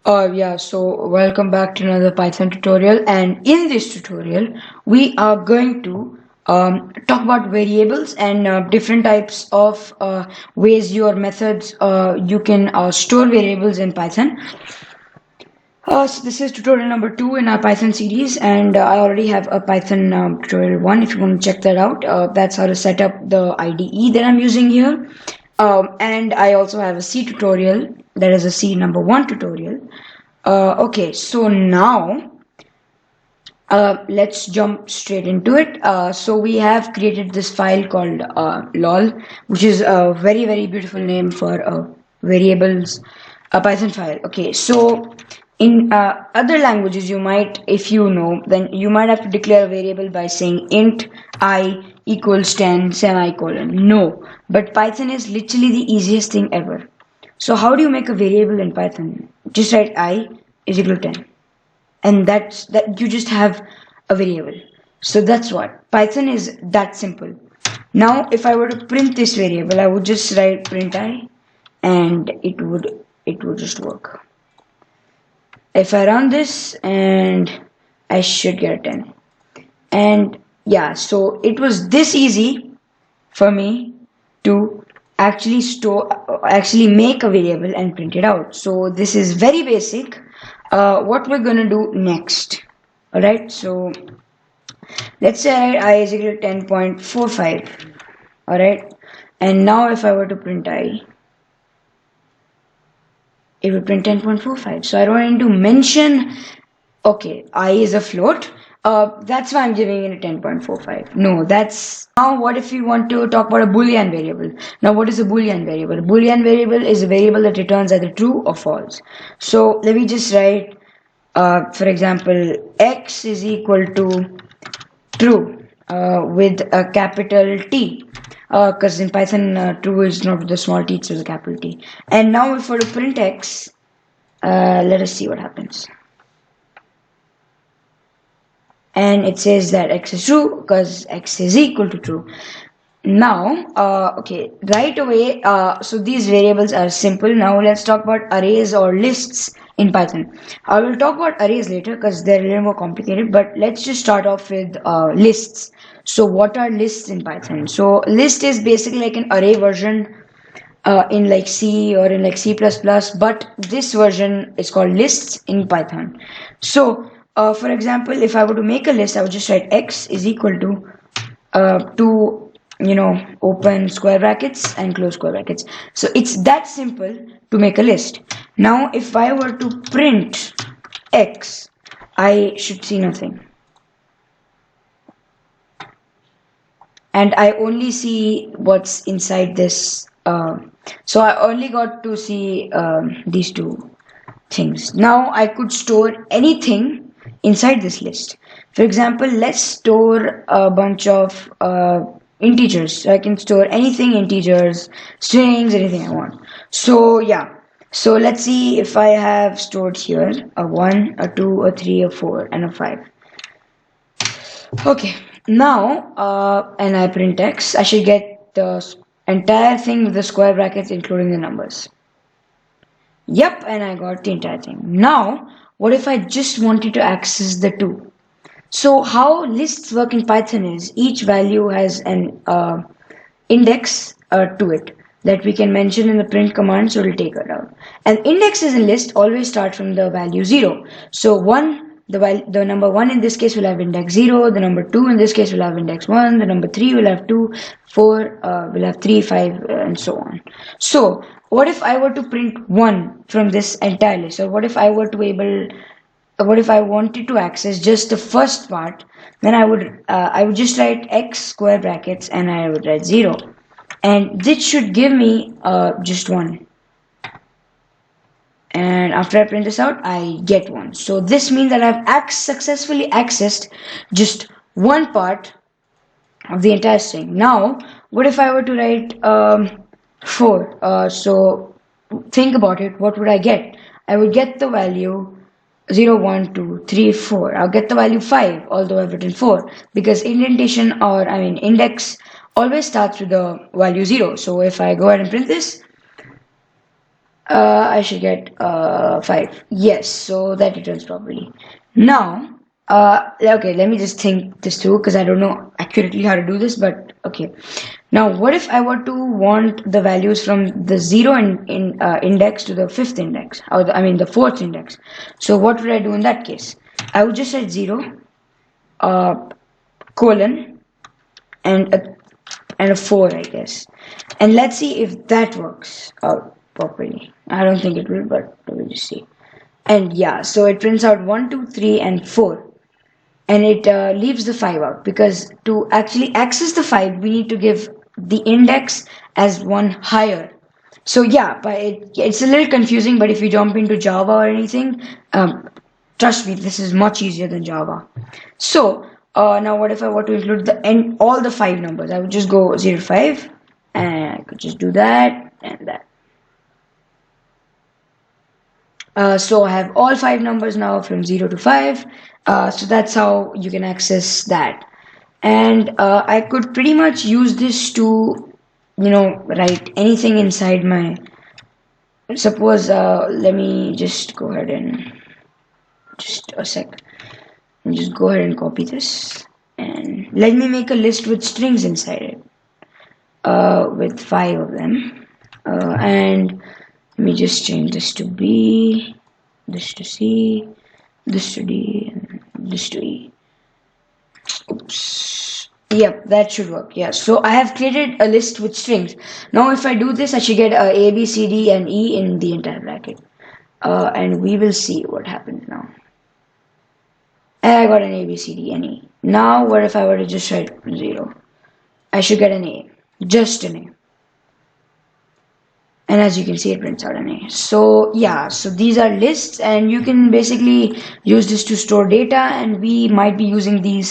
Yeah, so welcome back to another Python tutorial, and in this tutorial we are going to talk about variables and different types of ways your methods you can store variables in Python. So this is tutorial number 2 in our Python series, and I already have a Python tutorial 1 if you want to check that out. That's how to set up the IDE that I'm using here. And I also have a C tutorial, that is a C number 1 tutorial. Okay, so now let's jump straight into it. So we have created this file called lol, which is a very beautiful name for variables, a Python file. Okay, so in other languages, you might, if you know, then you might have to declare a variable by saying int I equals 10 semicolon. No, but Python is literally the easiest thing ever. So how do you make a variable in Python? Just write I is equal to 10, and that you just have a variable. So that's what Python is, that simple. Now if I were to print this variable, I would just write print I, and it would just work. If I run this, and I should get a 10. And yeah, so it was this easy for me to actually make a variable and print it out. So this is very basic. What we're gonna do next. Alright, so let's say I is equal to 10.45. Alright, and now if I were to print I, it would print 10.45. So I don't need to mention, okay, I is a float. That's why I'm giving it a 10.45. No, that's... Now what if we want to talk about a boolean variable? Now what is a boolean variable? A boolean variable is a variable that returns either true or false. So let me just write, for example, x is equal to true with a capital T. Because in Python, true is not with a small t, it's with a capital T. And now if we're to print x, let us see what happens. And it says that x is true because x is equal to true. Now, okay, right away, so these variables are simple. Now let's talk about arrays or lists in Python. I will talk about arrays later because they're a little more complicated, but let's just start off with lists. So what are lists in Python? So list is basically like an array version in like C or in like C++, but this version is called lists in Python. So for example, if I were to make a list, I would just write x is equal to open square brackets and close square brackets. So it's that simple to make a list. Now if I were to print x, I should see nothing, and I only see what's inside this. So I only got to see these two things. Now I could store anything inside this list. For example, let's store a bunch of integers. So I can store anything, integers, strings, anything I want. So yeah, so let's see if I have stored here a 1, a 2, a 3, a 4, and a 5. Okay, now and I print x, I should get the entire thing with the square brackets including the numbers. Yep, and I got the entire thing. Now what if I just wanted to access the 2? So how lists work in Python is each value has an index to it that we can mention in the print command, so it will take it out. And indexes in list always start from the value 0. So 1, the number 1 in this case will have index 0, the number 2 in this case will have index 1, the number 3 will have 2, 4 will have 3, 5, and so on. So what if I were to print 1 from this entire list, or what if I wanted to access just the first part? Then I would just write x square brackets and I would write 0, and this should give me just 1. And after I print this out, I get 1. So this means that I've successfully accessed just one part of the entire string. Now what if I were to write 4? So think about it, what would I get? I would get the value 0, 1, 2, 3, 4. I'll get the value 5, although I've written 4, because indentation, or I mean index, always starts with the value 0. So if I go ahead and print this, I should get 5. Yes, so that returns properly. Now, okay, let me just think this through because I don't know accurately how to do this, but okay. Now, what if I were to want the values from the 0 index to the 5th index, or I mean the 4th index? So, what would I do in that case? I would just write 0, uh, colon, and a 4, I guess. And let's see if that works out properly. I don't think it will, but we'll just see. And yeah, so it prints out 1, 2, 3, and 4. And it leaves the 5 out because to actually access the 5, we need to give the index as one higher. So yeah, but it's a little confusing, but if you jump into Java or anything, trust me, this is much easier than Java. So now what if I were to include all the 5 numbers? I would just go 0 to 5, and I could just do that and that. So I have all 5 numbers now from 0 to 5. So that's how you can access that. And I could pretty much use this to, write anything inside my. Suppose, let me just go ahead and just a sec. And just go ahead and copy this. And let me make a list with strings inside it. With 5 of them. And let me just change this to B, this to C, this to D, and this to E. Oops. Yep, that should work. Yeah, so I have created a list with strings. Now if I do this, I should get A, B, C, D, and E in the entire bracket. And we will see what happens now. And I got an A, B, C, D, and E. Now what if I were to just write 0? I should get an A. Just an A. And as you can see, it prints out an A. So yeah, so these are lists, and you can basically use this to store data, and we might be using we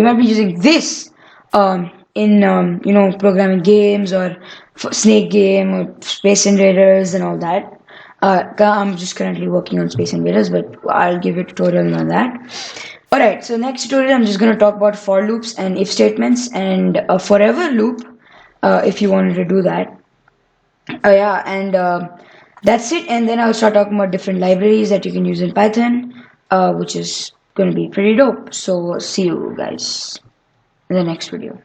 might be using this in programming games or Snake Game or Space Invaders and all that. I'm just currently working on Space Invaders, but I'll give you a tutorial on that. Alright, so next tutorial I'm just going to talk about for loops and if statements and a forever loop. If you wanted to do that. That's it. And then I'll start talking about different libraries that you can use in Python, which is going to be pretty dope. So see you guys in the next video.